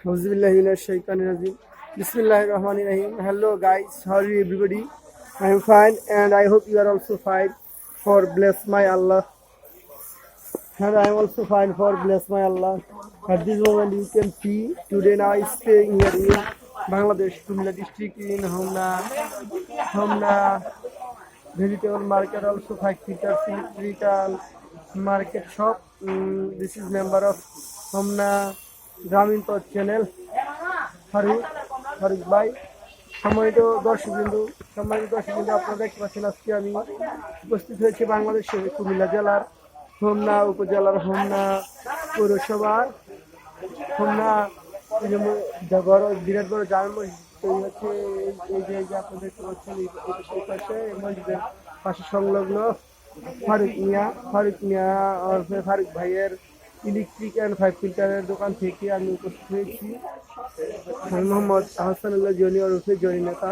Auzubillahiminash-shaytanir-rajeem. Bismillahir-rahmanir-rahim. Hello guys, how are you everybody? I am fine and I hope you are also fine. For bless my Allah. And I am also fine for bless my Allah. At this moment you can see today now I staying here in Bangladesh, Kumla district in Homna vegetable market, also 5 meters electrical market shop. This is member of Homna Gramin channel. Faruk ভাই, সম্মানিত দর্শকবৃন্দ আপনারা দেখতে পাচ্ছেন আজকে আমি উপস্থিত হয়েছি বাংলাদেশের কুমিল্লা জেলার হোমনা উপজেলার হোমনা পৌরসভার হোমনা বিরাট বড় জামে মসজিদ তৈরি হচ্ছে। এই যে আপনারা দেখতে পাচ্ছেন এই পাশে মসজিদের পাশে সংলগ্ন ফারুক মিয়া ফারুক ভাইয়ের ইলেকট্রিক অ্যান্ড 5 ফিল্টারের দোকান থেকে আমি উপস্থিত হয়েছি। মোহাম্মদ আহসানুল্লাহ জনি ওরফে জনি নেতা।